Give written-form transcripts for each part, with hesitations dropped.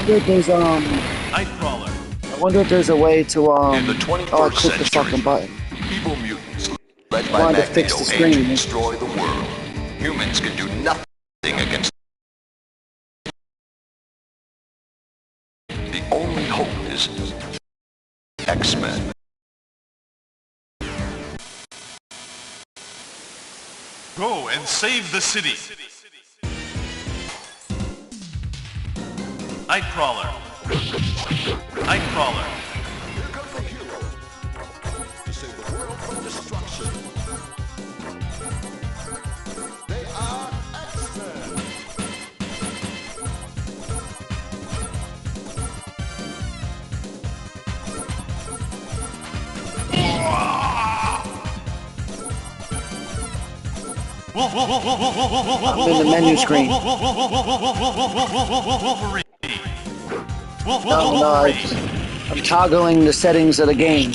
wonder if there's Nightcrawler. I wonder if there's a way to In the oh, I 21st clicked the century, fucking button. evil mutants led I by wanted to fix Magneto the aim to screen. destroy the world. Humans can do nothing against. The only hope is X-Men. Go and save the city. Nightcrawler. Nightcrawler. Here comes the hero to save the world from destruction. They are X-Men. I'm in the menu screen. No, I'm toggling the settings of the game.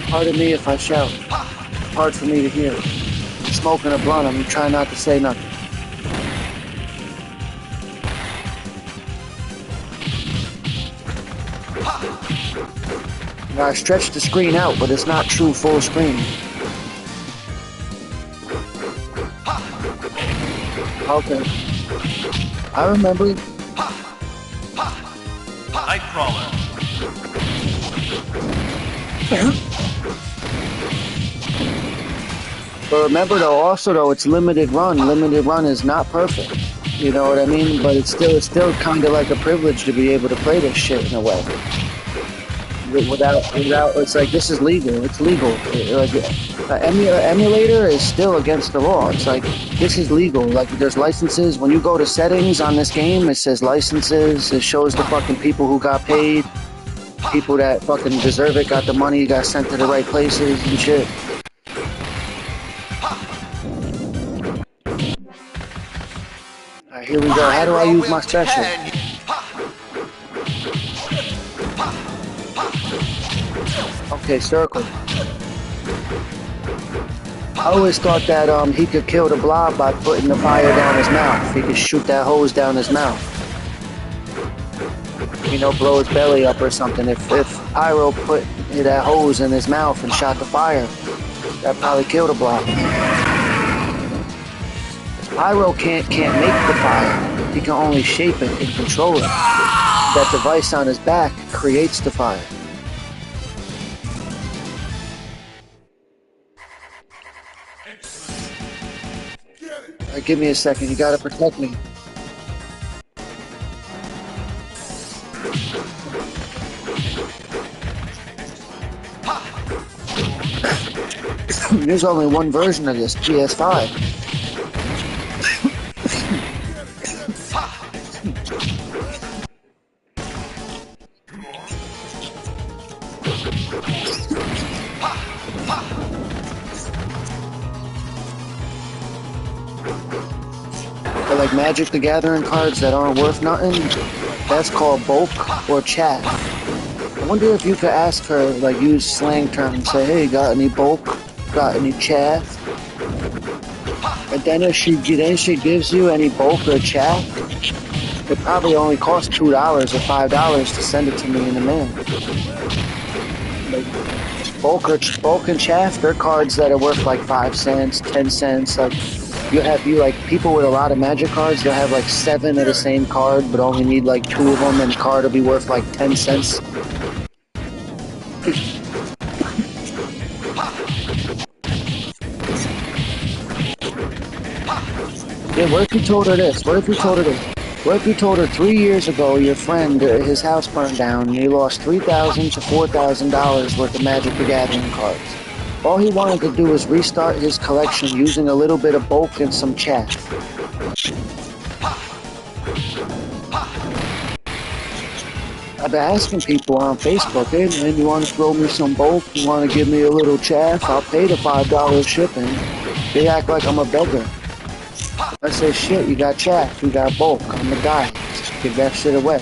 Pardon me if I shout. It's hard for me to hear. I'm smoking a blunt. I'm trying not to say nothing. Now, I stretched the screen out, but it's not true full screen. Okay. I remember. Nightcrawler. But remember though, also though, it's limited run. Limited run is not perfect. You know what I mean? But it's still kind of like a privilege to be able to play this shit in a way. Without, it's like this is legal. It's legal. Like, emulator is still against the law. It's like this is legal. Like there's licenses. When you go to settings on this game, it says licenses. It shows the fucking people who got paid, people that fucking deserve it, got the money, got sent to the right places and shit. Alright, here we go. How do I use my special? Okay, circle. I always thought that he could kill the blob by putting the fire down his mouth. He could shoot that hose down his mouth. You know, blow his belly up or something. If Pyro put that hose in his mouth and shot the fire, that'd probably kill the blob. Pyro can't make the fire. He can only shape it and control it. That device on his back creates the fire. Alright, give me a second. You gotta protect me. There's only one version of this, PS5. But like Magic the Gathering cards that aren't worth nothing, that's called bulk or chaff. I wonder if you could ask her, like use slang terms, say, hey, got any bulk? Got any chaff? And then if she gives you any bulk or chaff, it probably only costs $2 or $5 to send it to me in the mail. Like, bulk and chaff, they're cards that are worth like 5 cents, 10 cents. Like like people with a lot of Magic cards, they'll have like 7 of the same card, but only need like 2 of them, and the card will be worth like 10 cents. Yeah, what if you told her this? What if you told her this? What if you told her 3 years ago your friend, his house burned down and he lost $3,000 to $4,000 worth of Magic the Gathering cards? All he wanted to do was restart his collection using a little bit of bulk and some chaff. I've been asking people on Facebook, hey man, you want to throw me some bulk? You want to give me a little chaff? I'll pay the $5 shipping. They act like I'm a beggar. I say, shit, you got chaff, you got bulk, I'm the guy. Just give that shit away.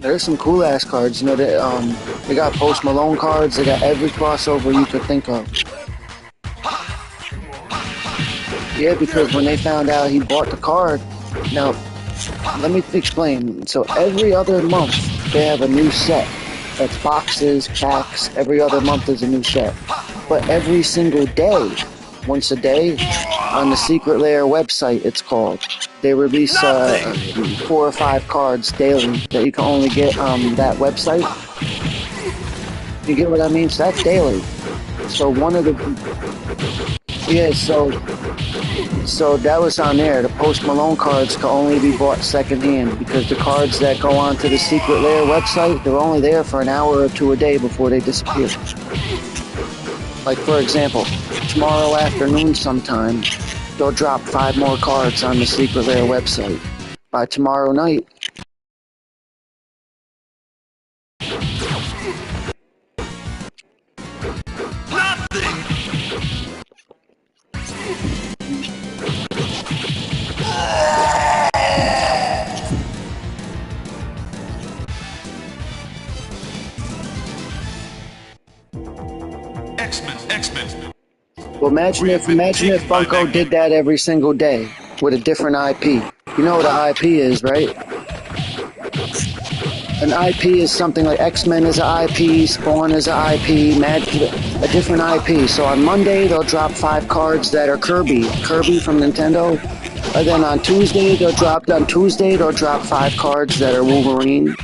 There's some cool ass cards, you know, they got Post Malone cards, they got every crossover you could think of. Yeah, because when they found out he bought the card, now let me explain. So every other month they have a new set. That's boxes, packs. Every other month is a new set. But every single day, once a day, on the Secret Lair website, it's called. They release 4 or 5 cards daily that you can only get on that website. You get what I mean? So that's daily. So one of the yeah, so that was on there. The Post Malone cards can only be bought secondhand because the cards that go onto the Secret Lair website, they're only there for an hour or two a day before they disappear. Like for example, tomorrow afternoon sometime, they'll drop 5 more cards on the Secret Lair website. By tomorrow night, X-Men. well, imagine if Funko did that every single day with a different IP. You know what an IP is, right? An IP is something like X-Men is an IP, Spawn is an IP, a different IP. So on Monday they'll drop 5 cards that are Kirby from Nintendo. And then on Tuesday they'll drop 5 cards that are Wolverine.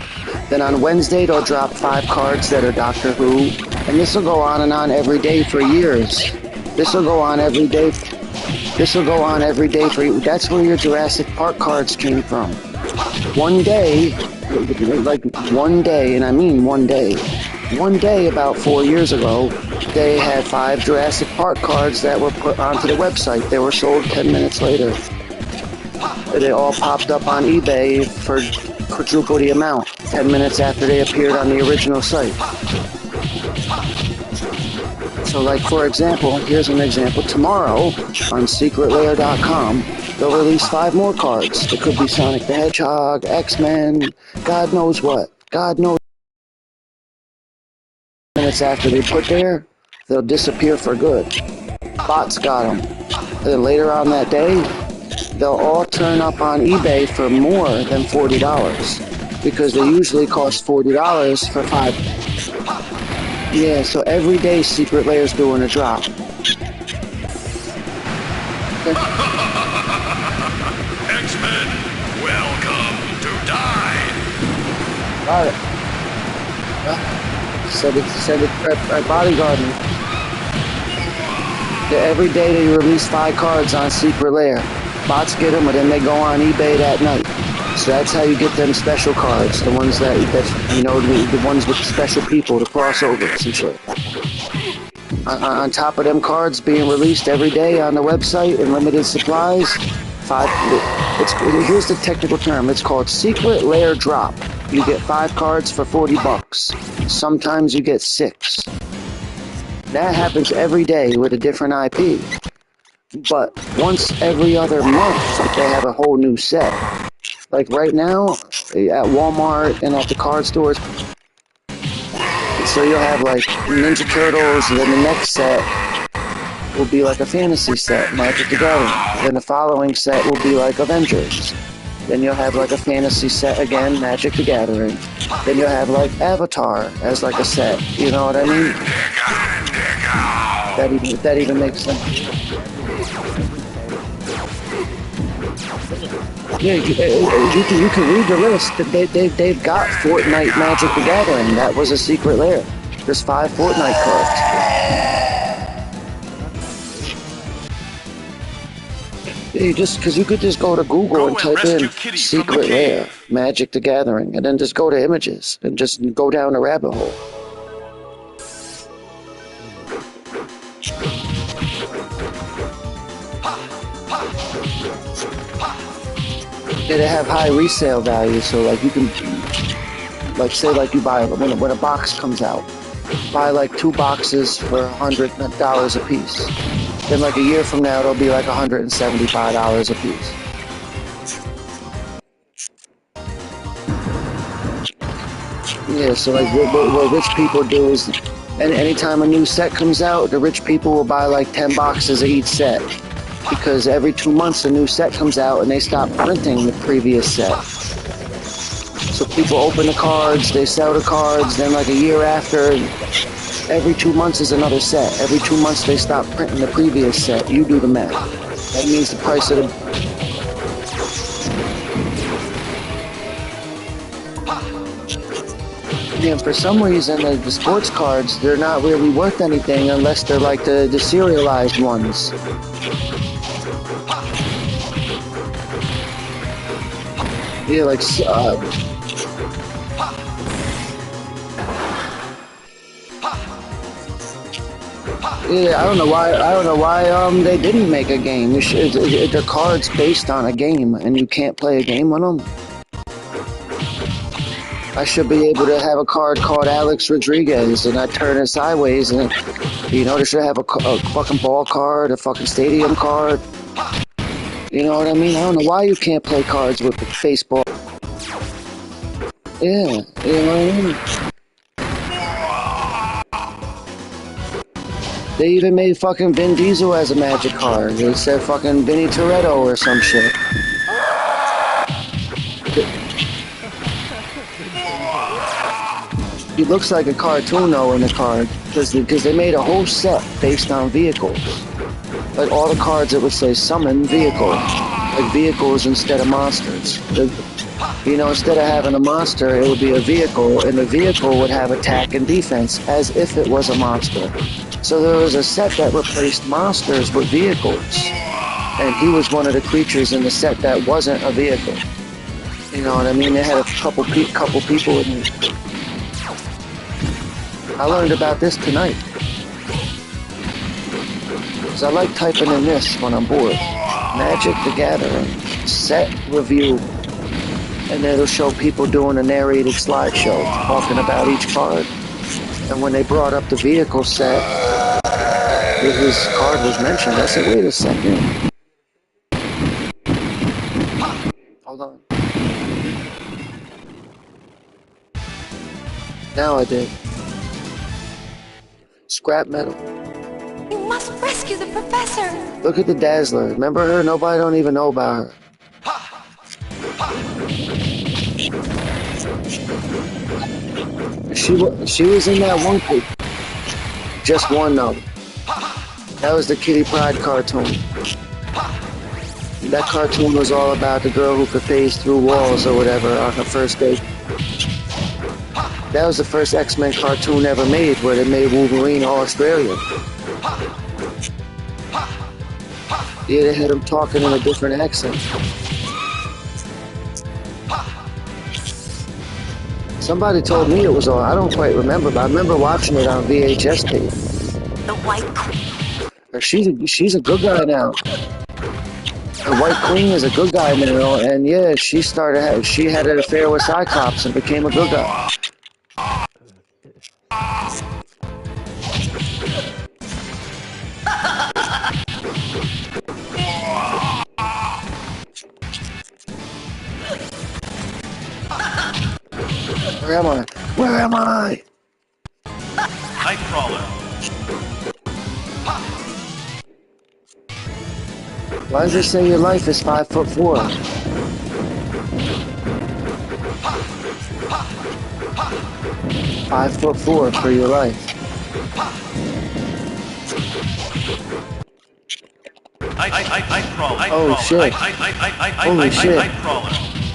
Then on Wednesday they'll drop 5 cards that are Doctor Who. And this will go on every day for years. This will go on every day for you. That's where your Jurassic Park cards came from. One day, and I mean one day about 4 years ago, they had 5 Jurassic Park cards that were put onto the website. They were sold 10 minutes later. They all popped up on eBay for quadruple the amount 10 minutes after they appeared on the original site. So like for example, here's an example. Tomorrow on secretlair.com, they'll release 5 more cards. It could be Sonic the Hedgehog, X-Men, God knows what. God knows. Minutes after they put there, they'll disappear for good. Bots got them. And then later on that day, they'll all turn up on eBay for more than $40 because they usually cost $40 for 5. Yeah, so every day Secret Lair's doing a drop. X-Men, welcome to die. Got it. Said it bodyguarding. Yeah, every day they release 5 cards on Secret Lair. Bots get them, and then they go on eBay that night. So that's how you get them special cards, the ones that you know, the ones with special people, the crossovers and shit. On top of them cards being released every day on the website in limited supplies, here's the technical term. It's called Secret Lair Drop. You get 5 cards for $40. Sometimes you get 6. That happens every day with a different IP. But once every other month, they have a whole new set. Like right now, at Walmart and at the card stores, so you'll have like Ninja Turtles, and then the next set will be like a fantasy set, Magic the Gathering. Then the following set will be like Avengers. Then you'll have like a fantasy set again, Magic the Gathering. Then you'll have like Avatar as like a set. You know what I mean? That even makes sense. Yeah, you can read the list. They've got Fortnite Magic the Gathering. That was a Secret Lair. There's 5 Fortnite cards. Yeah, because you could just go to Google and type in Secret Lair Magic the Gathering, and then just go to images and just go down the rabbit hole. Yeah, they have high resale value, so like you can, like say like you buy when a box comes out, buy like 2 boxes for $100 a piece. Then like a year from now, it'll be like $175 a piece. Yeah, so like what rich people do is, anytime a new set comes out, the rich people will buy like 10 boxes of each set. because every 2 months a new set comes out and they stop printing the previous set. So people open the cards, they sell the cards, then like a year after, every 2 months is another set. Every 2 months they stop printing the previous set. You do the math. That means the price of the... Yeah, for some reason, the sports cards, they're not really worth anything unless they're like the serialized ones. Yeah, like, yeah, I don't know why they didn't make a game. They're cards based on a game, and you can't play a game on them. I should be able to have a card called Alex Rodriguez, and I turn it sideways, and you know, they should have a fucking ball card, a fucking stadium card. You know what I mean? I don't know why you can't play cards with the baseball. Yeah, you know what I mean? They even made fucking Vin Diesel as a Magic card. They said fucking Vinny Toretto or some shit. He looks like a cartoon though in the card, because they made a whole set based on vehicles. Like all the cards, it would say summon vehicle, like vehicles instead of monsters. You know, instead of having a monster, it would be a vehicle, and the vehicle would have attack and defense as if it was a monster. So there was a set that replaced monsters with vehicles, and he was one of the creatures in the set that wasn't a vehicle. You know what I mean? They had a couple people in it. I learned about this tonight. Because I like typing in this when I'm bored. Magic the Gathering, set review. And it'll show people doing a narrated slideshow, talking about each card. And when they brought up the vehicle set, his card was mentioned. I said, wait a second. Hold on. Now I did. Scrap metal. You must rescue the professor. Look at the Dazzler. Remember her? Nobody don't even know about her. She was in that one group. Just one though. That was the Kitty Pryde cartoon. That cartoon was all about the girl who could phase through walls or whatever on her first date. That was the first X-Men cartoon ever made, where they made Wolverine Australian. Yeah, they had him talking in a different accent. Somebody told me it was on. I don't quite remember, but I remember watching it on VHS tape. The White Queen. She's a good guy now. The White Queen is a good guy now, and yeah, she had an affair with Cyclops and became a good guy. Where am I? Where am I? Nightcrawler. Why does it say your life is 5'4"? 5'4" for your life. Oh shit. Holy shit.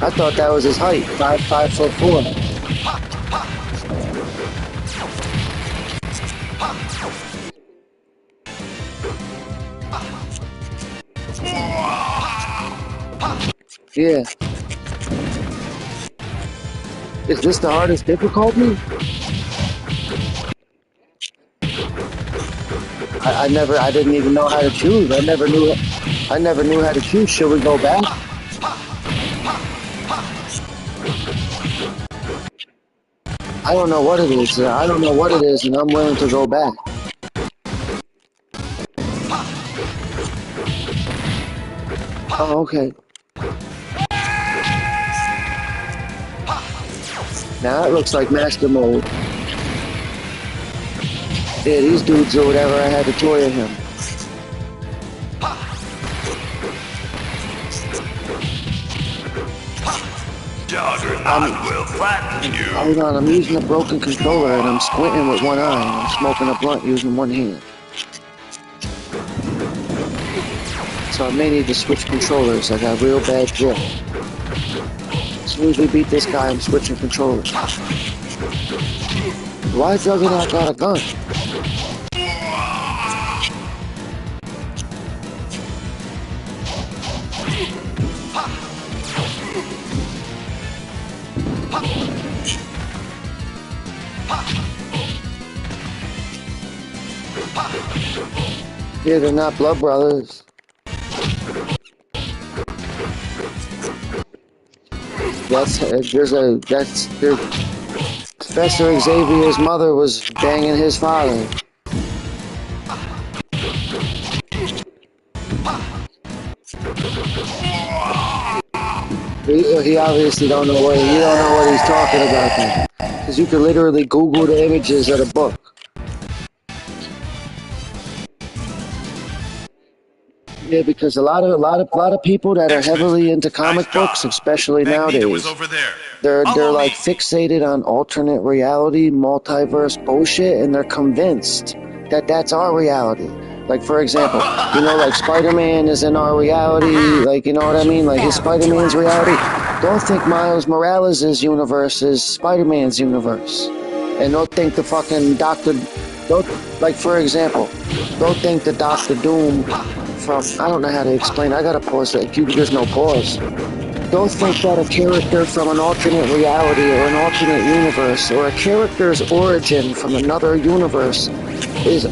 I thought that was his height. 5'4". Yeah. Is this the hardest difficulty? I didn't even know how to choose. I never knew how to choose. Should we go back? I don't know what it is. I don't know what it is, and I'm willing to go back. Oh, okay. Now it looks like master mode. Yeah, these dudes or whatever, I had to toy him. Juggernaut will flatten you. Hold on, I'm using a broken controller and I'm squinting with one eye and I'm smoking a blunt using one hand. So I may need to switch controllers. I got real bad grip. As soon as we beat this guy, I'm switching controllers. Why Juggernaut got a gun? Yeah, they're not blood brothers. Professor Xavier's mother was banging his father. He obviously don't know what he's talking about then. Because you can literally Google the images of the book. Yeah, because a lot of people that are heavily into comic books, especially nowadays, they're like fixated on alternate reality, multiverse bullshit, and they're convinced that that's our reality. Like, for example, you know, like Spider-Man is in our reality, like, you know what I mean? Like, his Spider-Man's reality. Don't think Miles Morales' universe is Spider-Man's universe. And don't think the fucking like, for example, don't think the Doctor Doom from, I don't know how to explain, I gotta pause that, there's no pause. Don't think that a character from an alternate reality or an alternate universe or a character's origin from another universe is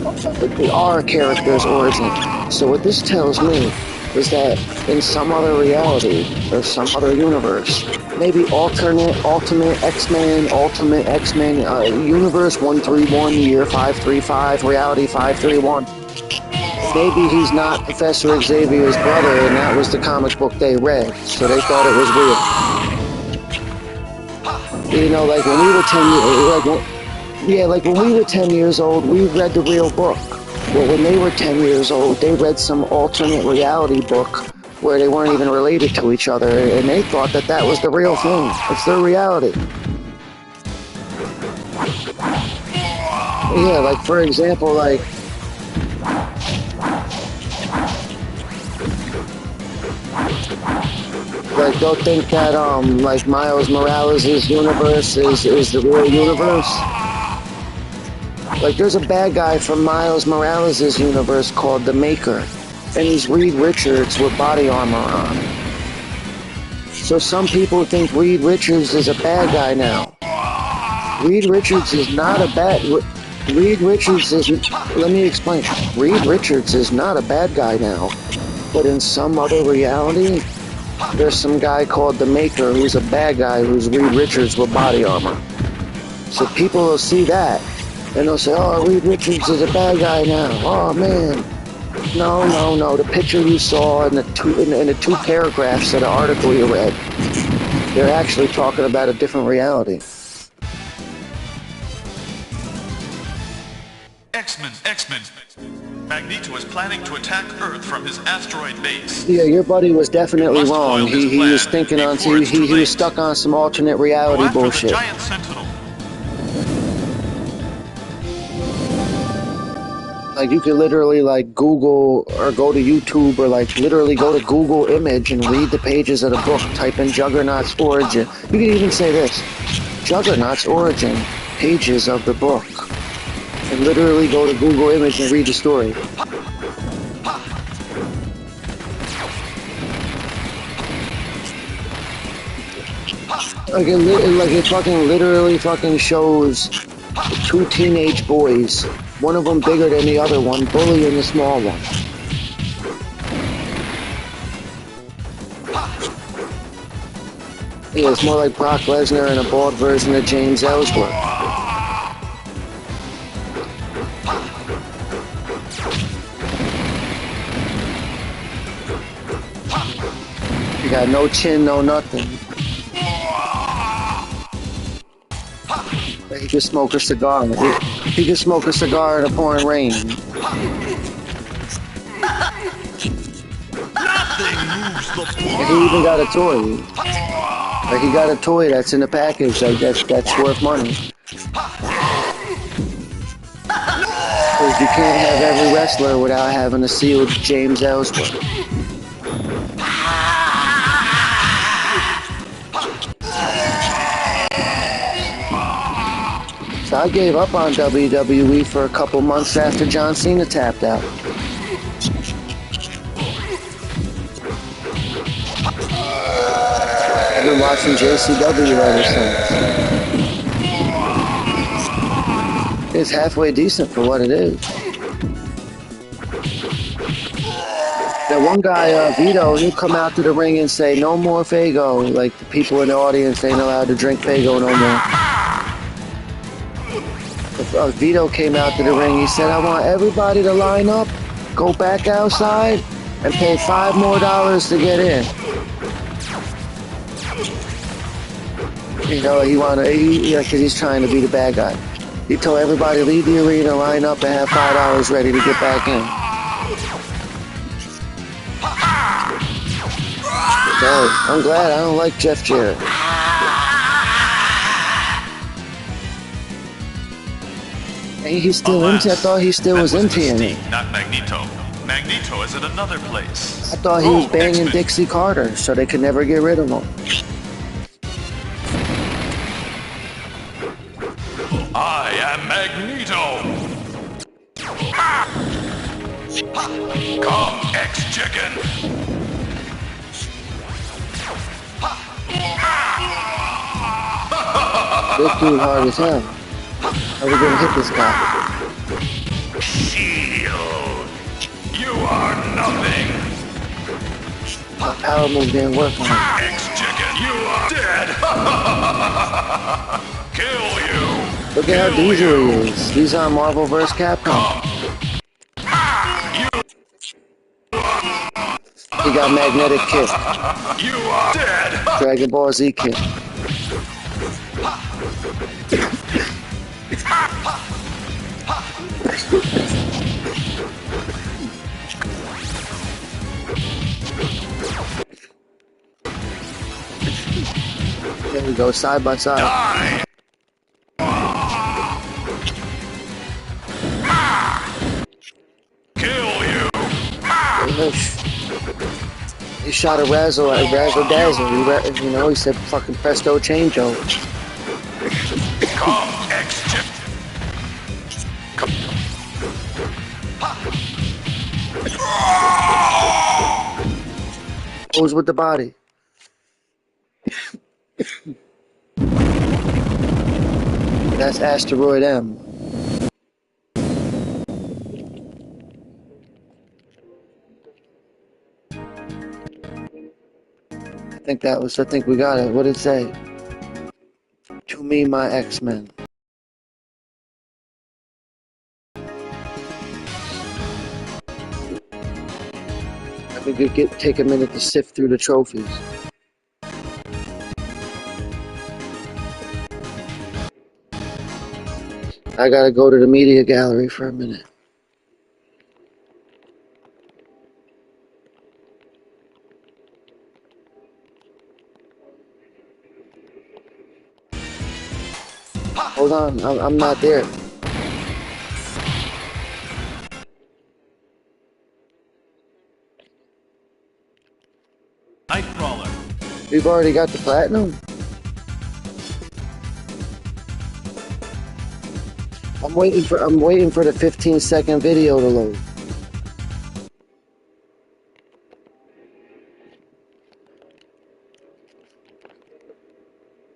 our character's origin. So what this tells me is that in some other reality or some other universe, maybe ultimate X-Men, universe 131, year 535, reality 531. Maybe he's not Professor Xavier's brother, and that was the comic book they read, so they thought it was real. You know, like when we were 10 years old, we read the real book. Well, when they were 10 years old, they read some alternate reality book where they weren't even related to each other, and they thought that that was the real thing. It's their reality. Yeah, like for example, like don't think that like Miles Morales' universe is the real universe. Like there's a bad guy from Miles Morales' universe called the Maker, and he's Reed Richards with body armor on. So some people think Reed Richards is a bad guy now. Reed Richards is not a bad. Reed Richards is. Let me explain. Reed Richards is not a bad guy now, but in some other reality, there's some guy called the Maker who's a bad guy who's Reed Richards with body armor. So people will see that and they'll say, "Oh, Reed Richards is a bad guy now. Oh man." No. The picture you saw in the two paragraphs of the article you read, they're actually talking about a different reality. X-Men. Magneto is planning to attack Earth from his asteroid base. Yeah, your buddy was definitely wrong. He was thinking on he was stuck on some alternate reality bullshit. The giant sentinel. Like you could literally like Google or go to YouTube or like literally go to Google image and read the pages of the book. Type in Juggernaut's origin. You could even say this: Juggernaut's origin, pages of the book. And literally go to Google image and read the story. Like it fucking literally fucking shows two teenage boys, one of them bigger than the other one, bullying the small one. Yeah, it's more like Brock Lesnar and a bald version of James Ellsworth. You got no chin, no nothing. He could smoke a cigar. He could smoke a cigar in a pouring rain. Nothing moves the And he even got a toy. Like he got a toy that's in the package, like that's worth money. Because you can't have every wrestler without having a sealed James Ellsworth. So I gave up on WWE for a couple months after John Cena tapped out. I've been watching JCW ever since. It's halfway decent for what it is. That one guy, Vito, he'll come out to the ring and say, "No more Fago." Like the people in the audience ain't allowed to drink Fago no more. Vito came out to the ring, he said, "I want everybody to line up, go back outside, and pay $5 more to get in." You know, because he's trying to be the bad guy. He told everybody, leave the arena, line up, and have $5 ready to get back in. So, I'm glad I don't like Jeff Jarrett. Hey, he's still into. I thought he still was into it. Not Magneto. Magneto is at another place. I thought he was banging Dixie Carter, so they could never get rid of him. I am Magneto. Come, X-Chicken. This dude hard as hell. How are we gonna hit this guy? Shield. You are nothing. My power move didn't work on him. X-Chicken, you are dead. Kill you. Look at how diesel he is. He's on Marvel vs. Capcom. He got magnetic kick. You are dead. Dragon Ball Z kick. There we go, side by side. Die. Kill you. He shot a razzle dazzle. He said fucking presto change-o. Come, X-Chip. Who's with the body? That's Asteroid M. I think we got it. What did it say? To me, my X-Men. I think we could take a minute to sift through the trophies. I gotta go to the media gallery for a minute. Hold on, I'm not there. Nightcrawler. We've already got the platinum. I'm waiting for the 15-second video to load.